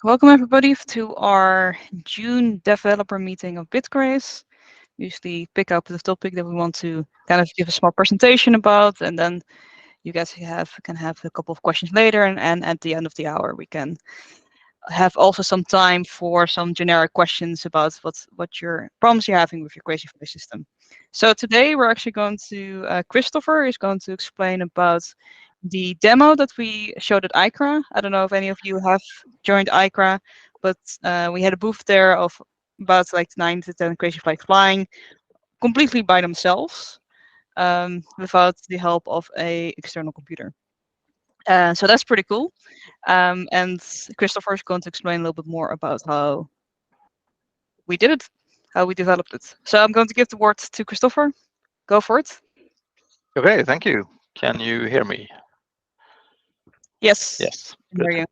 Welcome everybody to our June developer meeting of Bitcraze. Usually pick up the topic that we want to kind of give a small presentation about, and then you guys can have a couple of questions later, and at the end of the hour we can have also some time for some generic questions about what your problems you're having with your Crazyfly system. So today we're actually going to Christopher is going to explain about the demo that we showed at ICRA. I don't know if any of you have joined ICRA, but we had a booth there of about like 9 to 10 Crazyflies flying completely by themselves without the help of a external computer. So that's pretty cool. And Christopher is going to explain a little bit more about how we did it, how we developed it. So I'm going to give the word to Christopher. Go for it. Okay, thank you. Can you hear me? Yes. Yes, I hear good. you.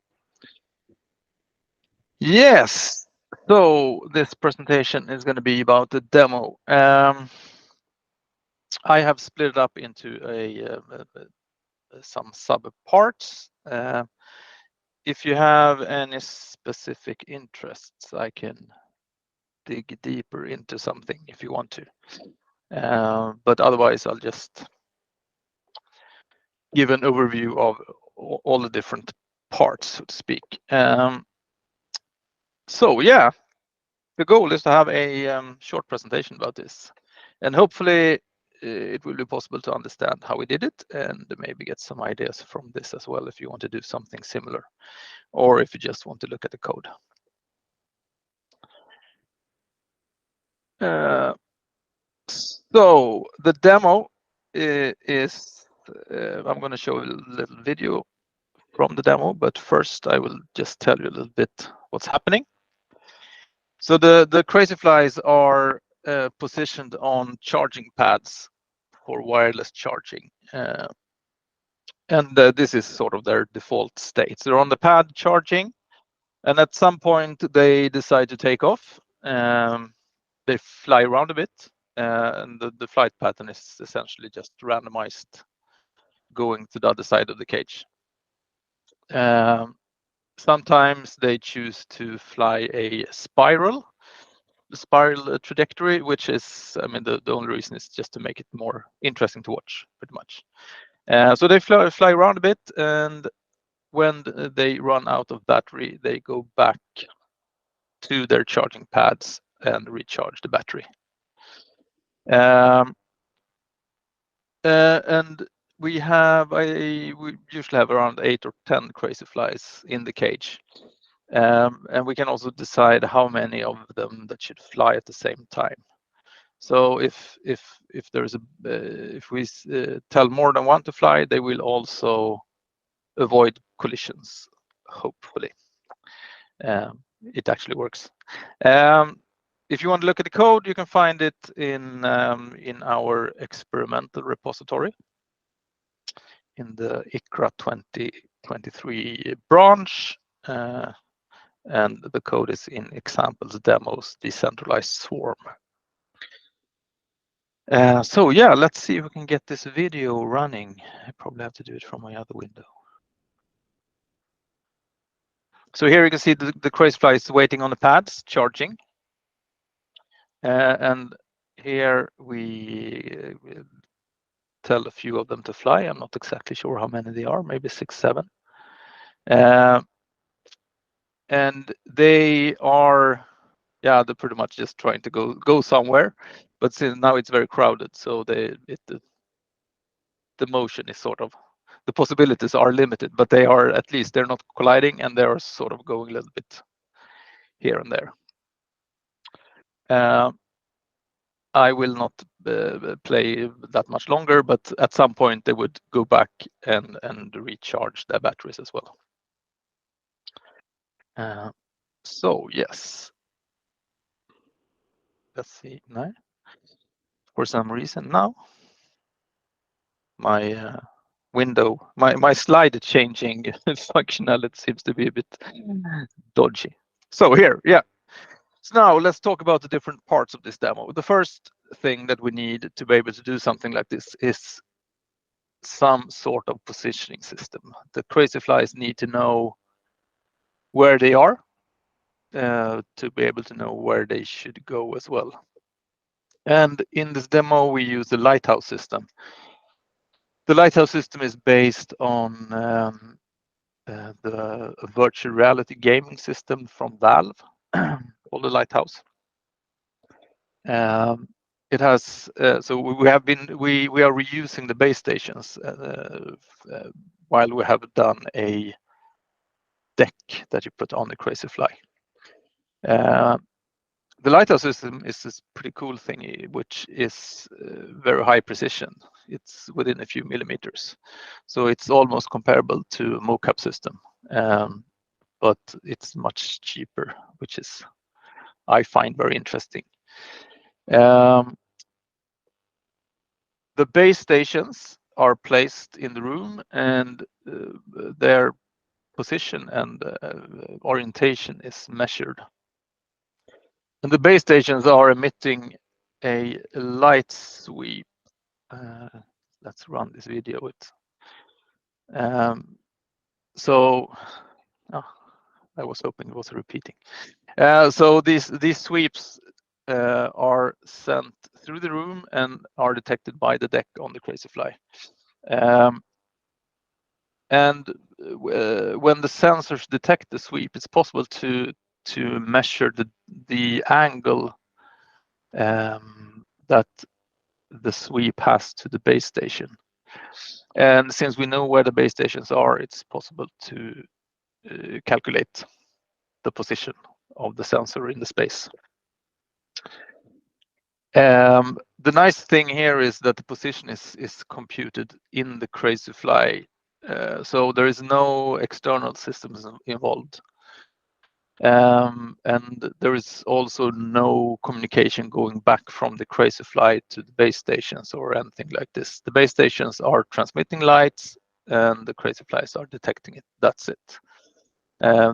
Yes, so this presentation is going to be about the demo. I have split it up into some sub parts. If you have any specific interests, I can dig deeper into something if you want to. But otherwise, I'll just give an overview of all the different parts, so to speak. So yeah, the goal is to have a short presentation about this, and hopefully it will be possible to understand how we did it and maybe get some ideas from this as well if you want to do something similar, or if you just want to look at the code. So the demo is, I'm going to show a little video from the demo, but first I will just tell you a little bit what's happening. So the Crazyflies are positioned on charging pads for wireless charging. And this is sort of their default state. So they're on the pad charging, and at some point they decide to take off. They fly around a bit, and the flight pattern is essentially just randomized going to the other side of the cage. Sometimes they choose to fly a spiral trajectory, which is, I mean, the only reason is just to make it more interesting to watch, pretty much. So they fly around a bit, and when they run out of battery, they go back to their charging pads and recharge the battery. And we usually have around 8 or 10 Crazyflies in the cage. And we can also decide how many of them that should fly at the same time. So if we tell more than one to fly, they will also avoid collisions, hopefully. It actually works. If you want to look at the code, you can find it in our experimental repository in the ICRA 2023 branch. And the code is in examples, demos, decentralized swarm. So yeah, let's see if we can get this video running. I probably have to do it from my other window. So here you can see the Crazyfly is waiting on the pads, charging. And here we tell a few of them to fly. I'm not exactly sure how many they are, maybe 6, 7. And they are, yeah, they're pretty much just trying to go somewhere. But since now it's very crowded, so the motion is sort of, the possibilities are limited, but they are, at least they're not colliding, and they're sort of going a little bit here and there. I will not play that much longer, but at some point they would go back and recharge their batteries as well. So yes, let's see now. For some reason now, my window, my slide changing functionality seems to be a bit dodgy. So here, yeah. So now let's talk about the different parts of this demo. The first thing that we need to be able to do something like this is some sort of positioning system. The Crazyflies need to know where they are to be able to know where they should go as well. And in this demo, we use the lighthouse system. The lighthouse system is based on the virtual reality gaming system from Valve, called the Lighthouse. It has so we are reusing the base stations while we have done a deck that you put on the Crazy Fly. The lighthouse system is this pretty cool thingy, which is very high precision. It's within a few millimeters, so it's almost comparable to a mocap system, but it's much cheaper, which is I find very interesting. The base stations are placed in the room, and their position and orientation is measured. And the base stations are emitting a light sweep. Let's run this video. So I was hoping it was repeating. So these sweeps are sent through the room and are detected by the deck on the Crazy Fly. And when the sensors detect the sweep, it's possible to measure the angle that the sweep has to the base station. And since we know where the base stations are, it's possible to calculate the position of the sensor in the space. The nice thing here is that the position is computed in the Crazy Fly, so there is no external systems involved. And there is also no communication going back from the Crazy Fly to the base stations or anything like this. The base stations are transmitting lights and the Crazy Flies are detecting it. That's it.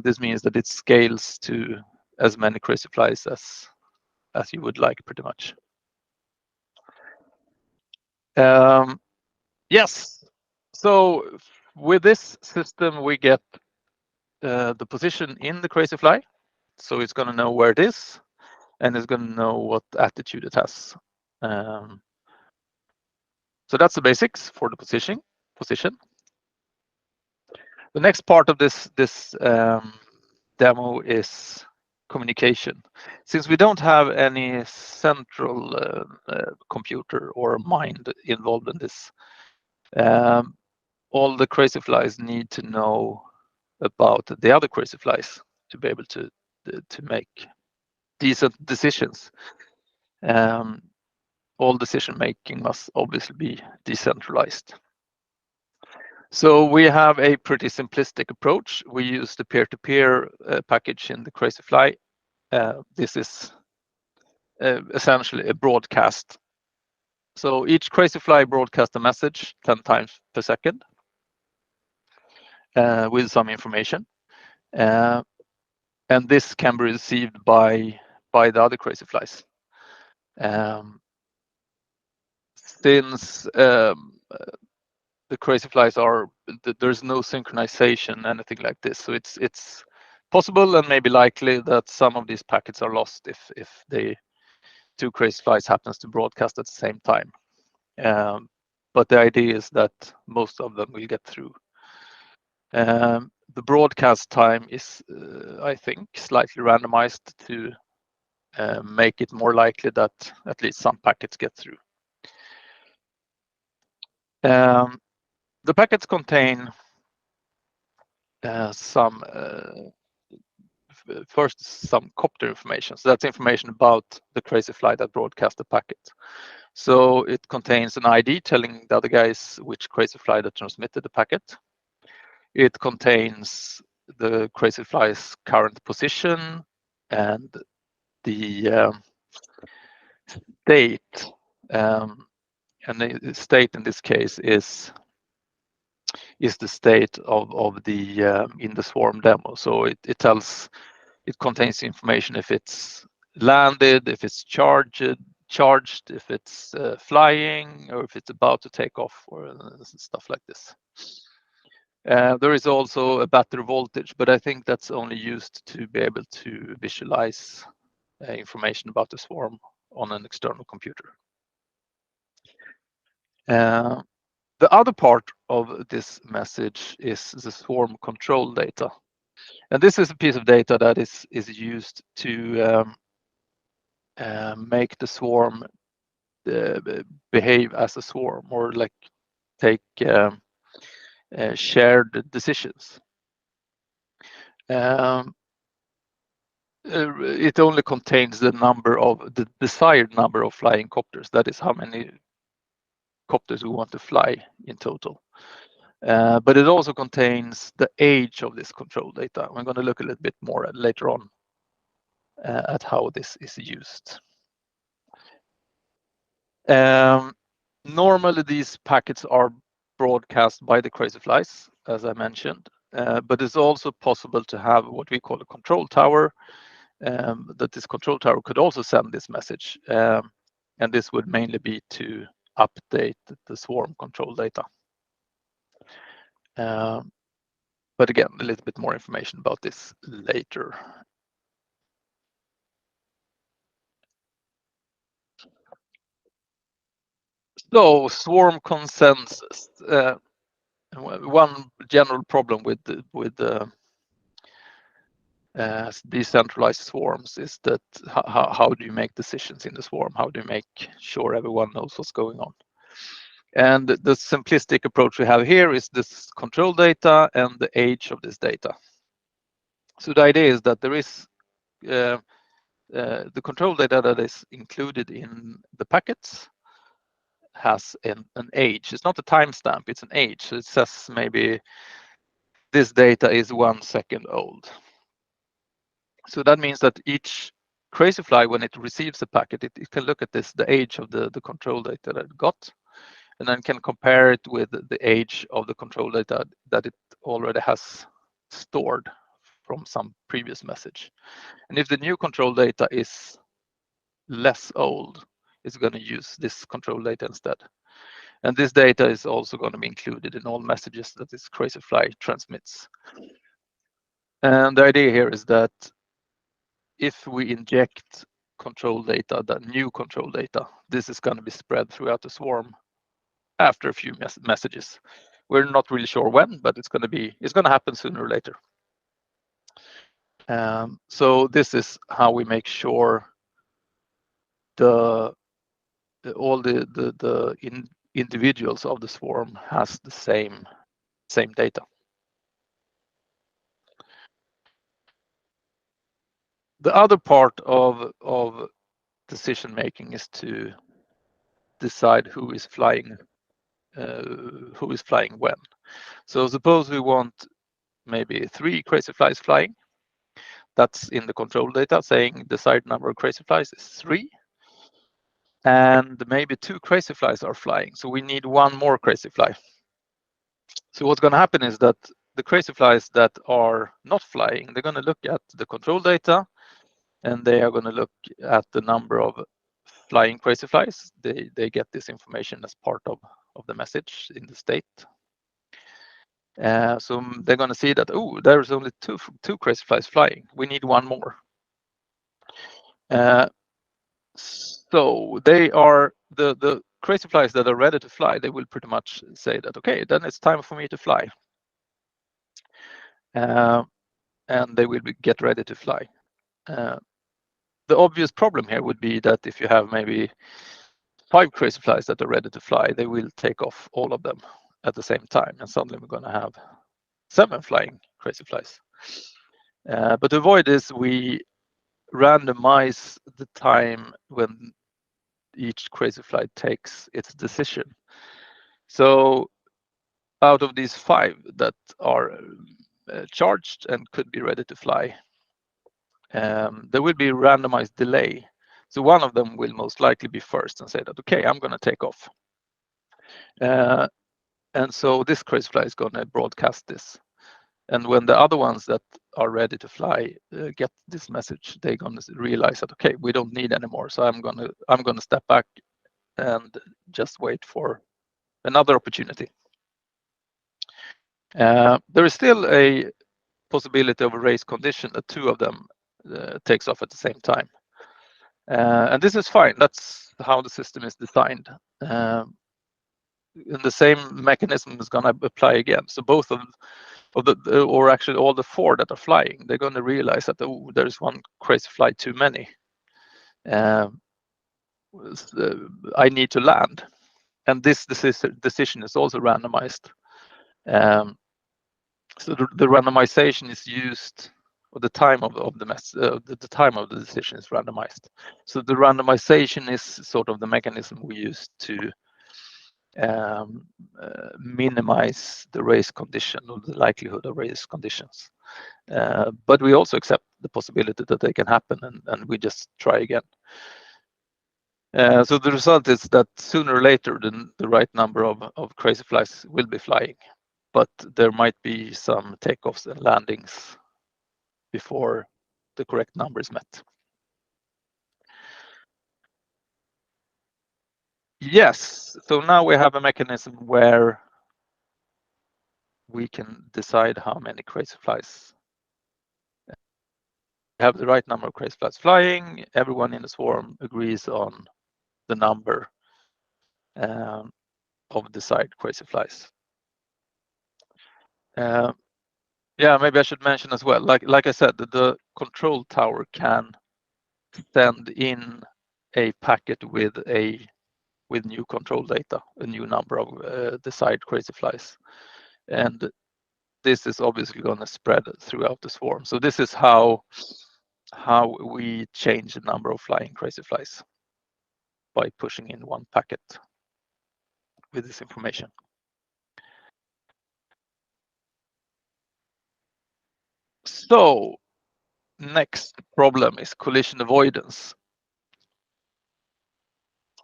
This means that it scales to as many Crazy Flies as you would like, pretty much. Yes. So with this system, we get the position in the Crazy Fly. So it's going to know where it is, and it's going to know what attitude it has. So that's the basics for the position. The next part of this demo is communication. Since we don't have any central computer or mind involved in this, all the Crazy Flies need to know about the other Crazy Flies to be able to make decent decisions. All decision making must obviously be decentralized. So we have a pretty simplistic approach. We use the peer-to-peer package in the Crazy Fly. This is essentially a broadcast. So each Crazy Fly broadcasts a message 10 times per second with some information. And this can be received by the other Crazy Flies. Since the Crazy Flies there's no synchronization, anything like this. So it's possible and maybe likely that some of these packets are lost if the two Crazy Flies happens to broadcast at the same time. But the idea is that most of them will get through. The broadcast time is, I think, slightly randomized to make it more likely that at least some packets get through. The packets contain some copter information. So that's information about the Crazy Fly that broadcast the packet. So it contains an ID telling the other guys which Crazy Fly that transmitted the packet. It contains the Crazy Fly's current position and the state. And the state in this case is the state of the in the swarm demo. So it contains information if it's landed, if it's charged, if it's flying, or if it's about to take off, or stuff like this. There is also a battery voltage, but I think that's only used to be able to visualize information about the swarm on an external computer. The other part of this message is the swarm control data. And this is a piece of data that is used to make the swarm behave as a swarm, or like take shared decisions. It only contains the desired number of flying copters. That is how many copters we want to fly in total. But it also contains the age of this control data. I'm going to look a little bit more later on at how this is used. Normally, these packets are broadcast by the crazy flies, as I mentioned, but it's also possible to have what we call a control tower, that this control tower could also send this message. And this would mainly be to update the swarm control data. But again, a little bit more information about this later. So swarm consensus. One general problem with decentralized swarms is that how do you make decisions in the swarm? How do you make sure everyone knows what's going on? And the simplistic approach we have here is this control data and the age of this data. So the idea is that there is the control data that is included in the packets has an age. It's not a timestamp, it's an age. So it says maybe this data is 1 second old. So that means that each Crazyfly, when it receives a packet, it can look at this, the age of the control data that it got, and then can compare it with the age of the control data that it already has stored from some previous message. And if the new control data is less old, it's going to use this control data instead. And this data is also going to be included in all messages that this Crazyfly transmits. And the idea here is that if we inject control data, that new control data, this is going to be spread throughout the swarm after a few messages. We're not really sure when, but it's going to happen sooner or later. So this is how we make sure all the individuals of the swarm has the same data. The other part of decision making is to decide who is flying when. So suppose we want maybe 3 Crazyflies flying. That's in the control data saying desired number of Crazyflies is 3. And maybe 2 Crazyflies are flying. So we need 1 more Crazyfly. So what's going to happen is that the Crazyflies that are not flying, they're going to look at the control data, and they are going to look at the number of flying Crazyflies. They get this information as part of the message in the state. So they're going to see that, oh, there's only two Crazyflies flying. We need 1 more. So they are the Crazyflies that are ready to fly. They will pretty much say that, okay, then it's time for me to fly, and they will get ready to fly. The obvious problem here would be that if you have maybe 5 Crazyflies that are ready to fly, they will take off all of them at the same time, and suddenly we're going to have 7 flying Crazyflies. But to avoid this, we randomize the time when each Crazyfly takes its decision. So out of these 5 that are charged and could be ready to fly, there will be a randomized delay. So one of them will most likely be first and say that, okay, I'm going to take off. And so this Crazyfly is going to broadcast this. And when the other ones that are ready to fly get this message, they're going to realize that, okay, we don't need anymore. So I'm going to step back and just wait for another opportunity. There is still a possibility of a race condition that two of them takes off at the same time. And this is fine. That's how the system is designed. And the same mechanism is going to apply again. So both of the, or actually all the four that are flying, they're going to realize that, oh, there's one crazy flight too many. I need to land. And this decision is also randomized. So the randomization is used, or the time of the time of the decision is randomized. So the randomization is sort of the mechanism we use to minimize the race condition or the likelihood of race conditions. But we also accept the possibility that they can happen, and we just try again. So the result is that sooner or later the right number of crazy flies will be flying, but there might be some takeoffs and landings before the correct number is met. Yes, so now we have a mechanism where we can decide how many crazy flies. We have the right number of crazy flies flying. Everyone in the swarm agrees on the number of desired crazy flies. Yeah, maybe I should mention as well, like I said, the control tower can send in a packet with new control data, a new number of desired crazy flies. And this is obviously going to spread throughout the swarm. So this is how we change the number of flying crazy flies, by pushing in one packet with this information. So next problem is collision avoidance.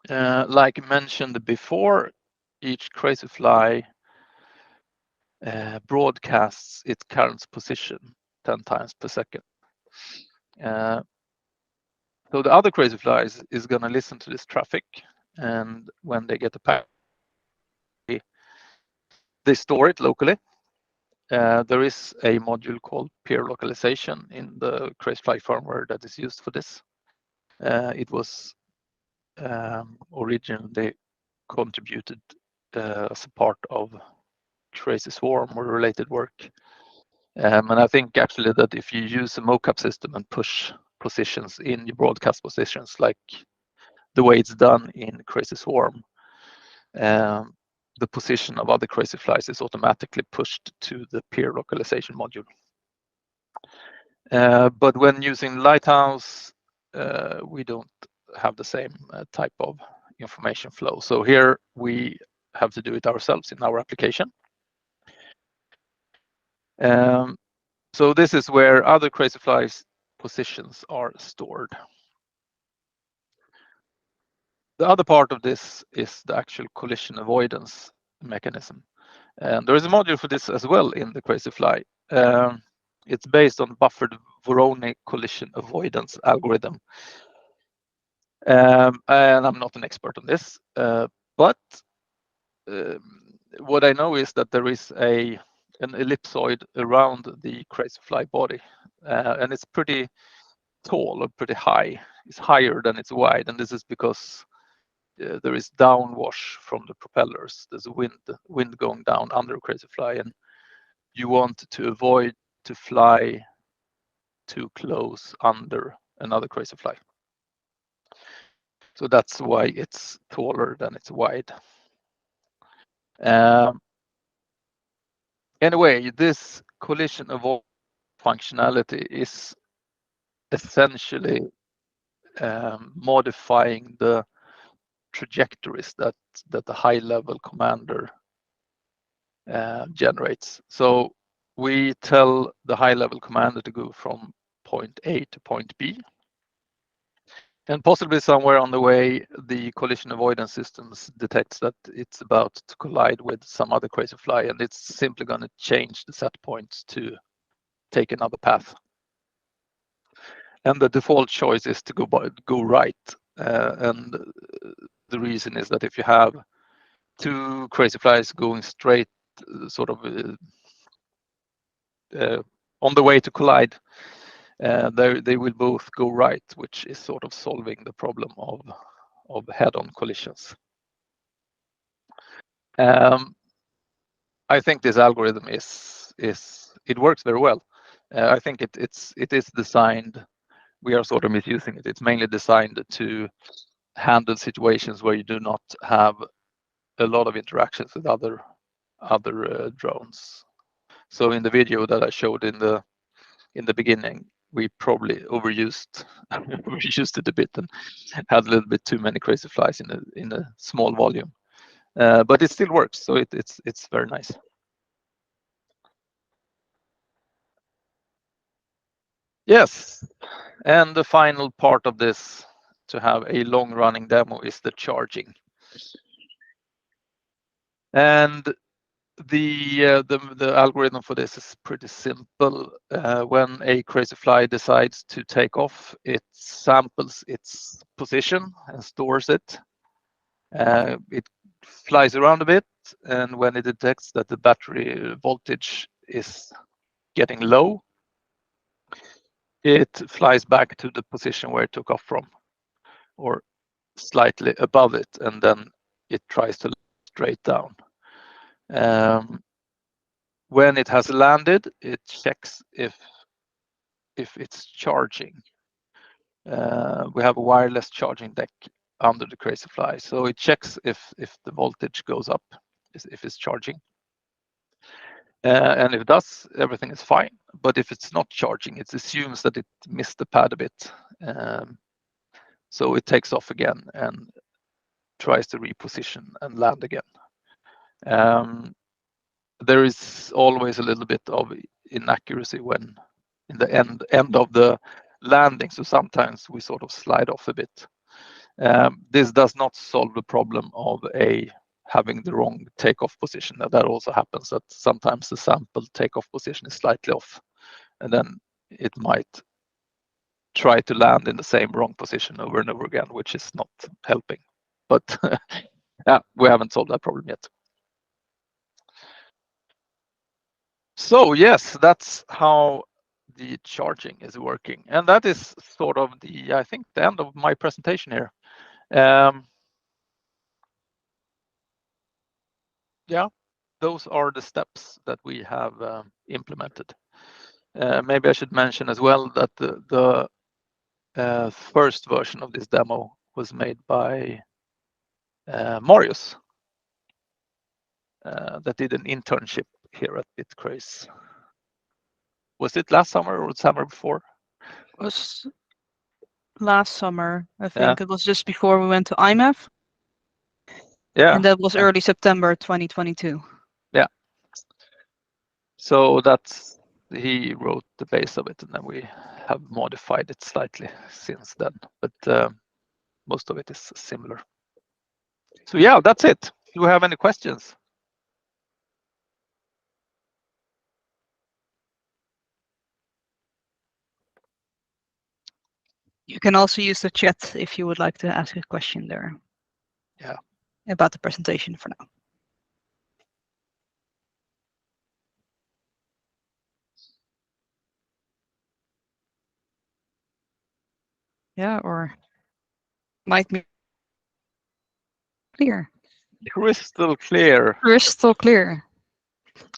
Like mentioned before, each crazy fly broadcasts its current position 10 times per second. So the other crazy flies is going to listen to this traffic, and when they get the packet, they store it locally. There is a module called peer localization in the crazy fly firmware that is used for this. It was originally contributed as a part of Crazy Swarm or related work. And I think actually that if you use a mocap system and push positions in your broadcast positions, like the way it's done in Crazy Swarm, the position of other crazy flies is automatically pushed to the peer localization module. But when using Lighthouse, we don't have the same type of information flow. So here we have to do it ourselves in our application. So this is where other crazy flies positions are stored. The other part of this is the actual collision avoidance mechanism. And there is a module for this as well in the crazy fly. It's based on buffered Voronoi collision avoidance algorithm. And I'm not an expert on this, but what I know is that there is an ellipsoid around the crazy fly body, and it's pretty tall or pretty high. It's higher than it's wide, and this is because there is downwash from the propellers. There's wind going down under crazy fly, and you want to avoid to fly too close under another crazy fly. So that's why it's taller than it's wide. Anyway, this collision avoidance functionality is essentially modifying the trajectories that the high level commander generates. So we tell the high level commander to go from point A to point B. And possibly somewhere on the way, the collision avoidance systems detects that it's about to collide with some other crazy fly, and it's simply going to change the set points to take another path. And the default choice is to go right. And the reason is that if you have two crazy flies going straight, sort of on the way to collide, they will both go right, which is sort of solving the problem of head-on collisions. I think this algorithm it works very well. I think it is designed. We are sort of misusing it. It's mainly designed to handle situations where you do not have a lot of interactions with other drones. So in the video that I showed in the beginning, we probably overused it a bit and had a little bit too many crazy flies in a small volume. But it still works, so it's very nice. Yes, and the final part of this to have a long-running demo is the charging. And the algorithm for this is pretty simple. When a crazy fly decides to take off, it samples its position and stores it. It flies around a bit, and when it detects that the battery voltage is getting low, it flies back to the position where it took off from, or slightly above it, and then it tries to straight down. When it has landed, it checks if it's charging. We have a wireless charging deck under the crazy fly, so it checks if the voltage goes up, if it's charging. And if it does, everything is fine. But if it's not charging, it assumes that it missed the pad a bit. So it takes off again and tries to reposition and land again. There is always a little bit of inaccuracy when in the end of the landing, so sometimes we sort of slide off a bit. This does not solve the problem of having the wrong takeoff position. That also happens, that sometimes the sample takeoff position is slightly off, and then it might try to land in the same wrong position over and over again, which is not helping. But yeah, we haven't solved that problem yet. So yes, that's how the charging is working, and that is sort of I think the end of my presentation here. Yeah, those are the steps that we have implemented. Maybe I should mention as well that the first version of this demo was made by Marius, that did an internship here at Bitcraze. Was it last summer or the summer before? It was last summer. I think Yeah. it was just before we went to IMF. Yeah. And that was early September 2022. Yeah. So he wrote the base of it, and then we have modified it slightly since then. But most of it is similar. So yeah, that's it. Do you have any questions? You can also use the chat if you would like to ask a question there. Yeah. About the presentation for now. Yeah, or might be clear. Crystal clear. Crystal clear.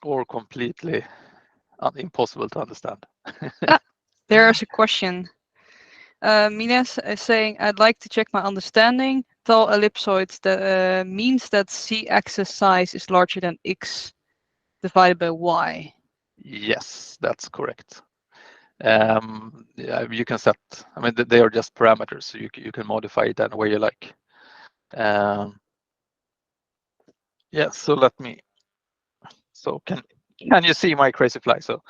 Or completely impossible to understand. There's a question. Mines is saying, I'd like to check my understanding. Tall ellipsoid that means that z-axis size is larger than x divided by y. Yes, that's correct. Yeah, you can set. I mean, they are just parameters, so you can modify it any way you like. Yeah. So let me. So can you see my crazy fly? So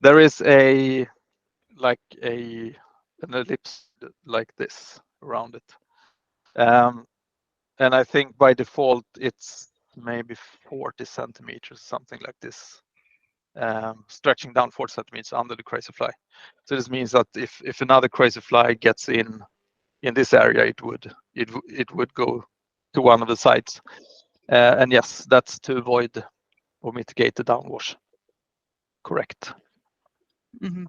there is an ellipse like this around it, and I think by default it's maybe 40 centimeters, something like this. Stretching down 40 centimeters under the crazy fly. So this means that if another crazy fly gets in this area, it would go to one of the sides. And yes, that's to avoid or mitigate the downwash. Correct. Mm-hmm.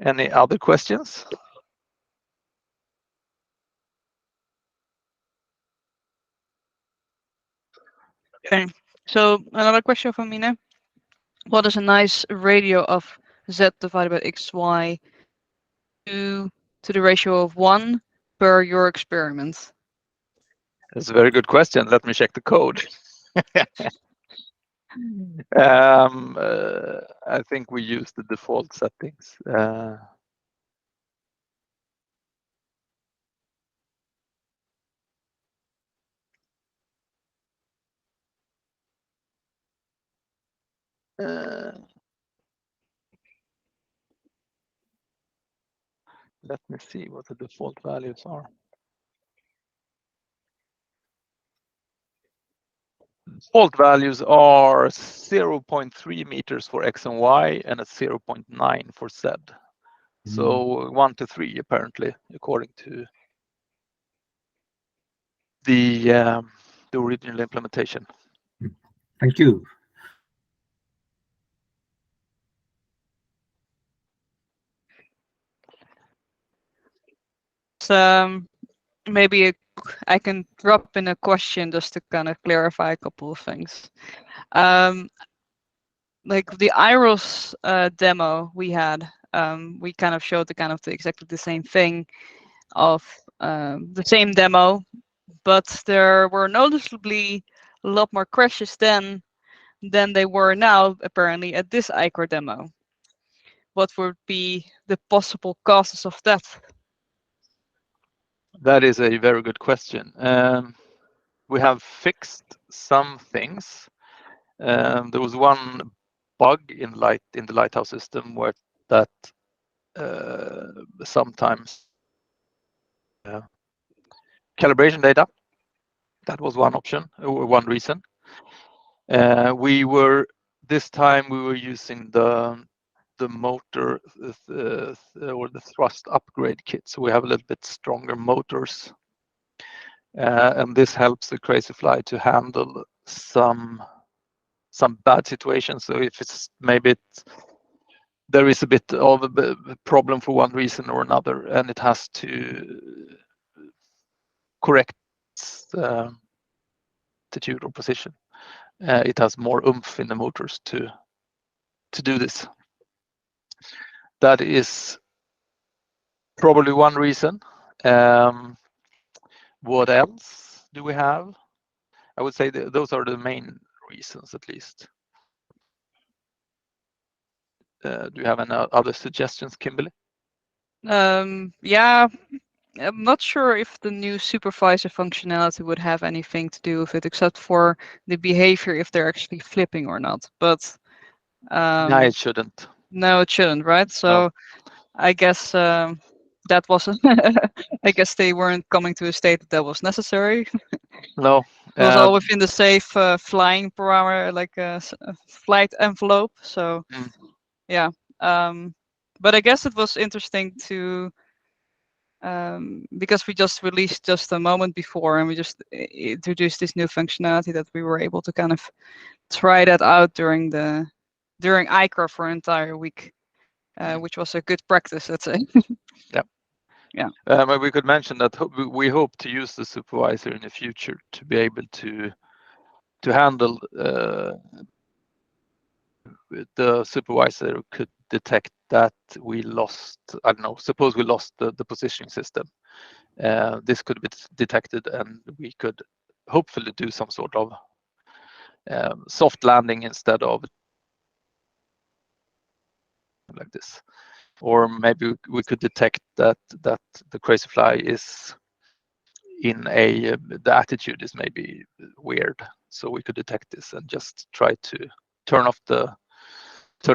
Any other questions? Okay. So another question from Mina. What is a nice ratio of z divided by xy to the ratio of 1 per your experiment? That's a very good question. Let me check the code. I think we use the default settings. Let me see what the default values are. Default values are 0.3 meters for x and y and a 0.9 for z. So 1 to 3 apparently, according to the original implementation. Thank you. So maybe I can drop in a question just to kind of clarify a couple of things. Like the IROS demo we had, we kind of showed exactly the same thing of the same demo, but there were noticeably a lot more crashes then than they were now, apparently, at this ICRA demo. What would be the possible causes of that? That is a very good question. We have fixed some things. There was one bug in the Lighthouse system where that sometimes calibration data. That was one option or one reason. This time we were using the motor or the thrust upgrade kit, so we have a little bit stronger motors, and this helps the Crazyflie to handle some bad situations. So if it's there is a bit of a problem for one reason or another, and it has to correct attitude or position. It has more oomph in the motors to do this. That is probably one reason. What else do we have? I would say those are the main reasons, at least. Do you have any other suggestions, Kimberly? Yeah, I'm not sure if the new supervisor functionality would have anything to do with it, except for the behavior if they're actually flipping or not. But No, it shouldn't. no, it shouldn't, right? So No. I guess that wasn't. I guess they weren't coming to a state that was necessary. No. It was all within the safe flying parameter, like a flight envelope. So yeah, but I guess it was interesting to because we just released just a moment before, and we just introduced this new functionality that we were able to kind of try that out during ICRA for an entire week, which was a good practice, let's say. Yeah. Yeah. But we could mention that we hope to use the supervisor in the future to be able to handle the supervisor could detect that we lost, I don't know, suppose we lost the positioning system. This could be detected, and we could hopefully do some sort of soft landing instead of like this. Or maybe we could detect that the Crazyflie is in the attitude is maybe weird, so we could detect this and just try to turn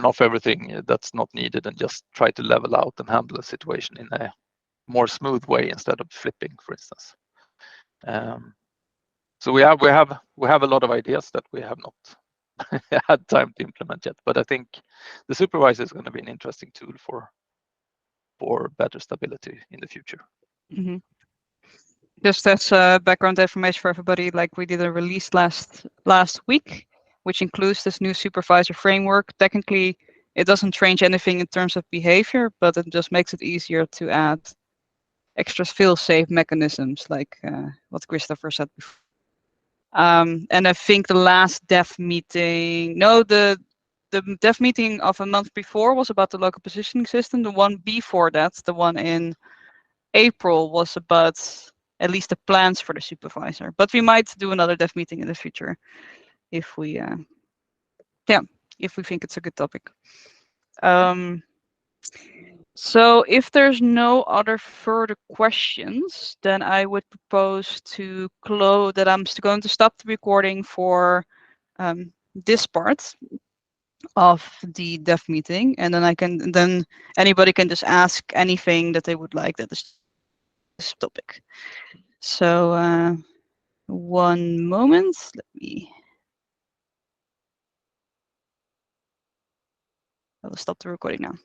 off everything that's not needed and just try to level out and handle the situation in a more smooth way instead of flipping, for instance. So we have a lot of ideas that we have not had time to implement yet, but I think the supervisor is going to be an interesting tool for better stability in the future. Mm-hmm. Just as background information for everybody, like we did a release last week, which includes this new supervisor framework. Technically, it doesn't change anything in terms of behavior, but it just makes it easier to add extra fail-safe mechanisms, like what Christopher said before. And I think the last dev meeting, no, the dev meeting of a month before was about the local positioning system. The one before that, the one in April, was about at least the plans for the supervisor. But we might do another dev meeting in the future if we, if we think it's a good topic. So if there's no other further questions, then I would propose to close that I'm going to stop the recording for this part of the dev meeting, and then anybody can just ask anything that they would like that is this topic. So one moment, I will stop the recording now.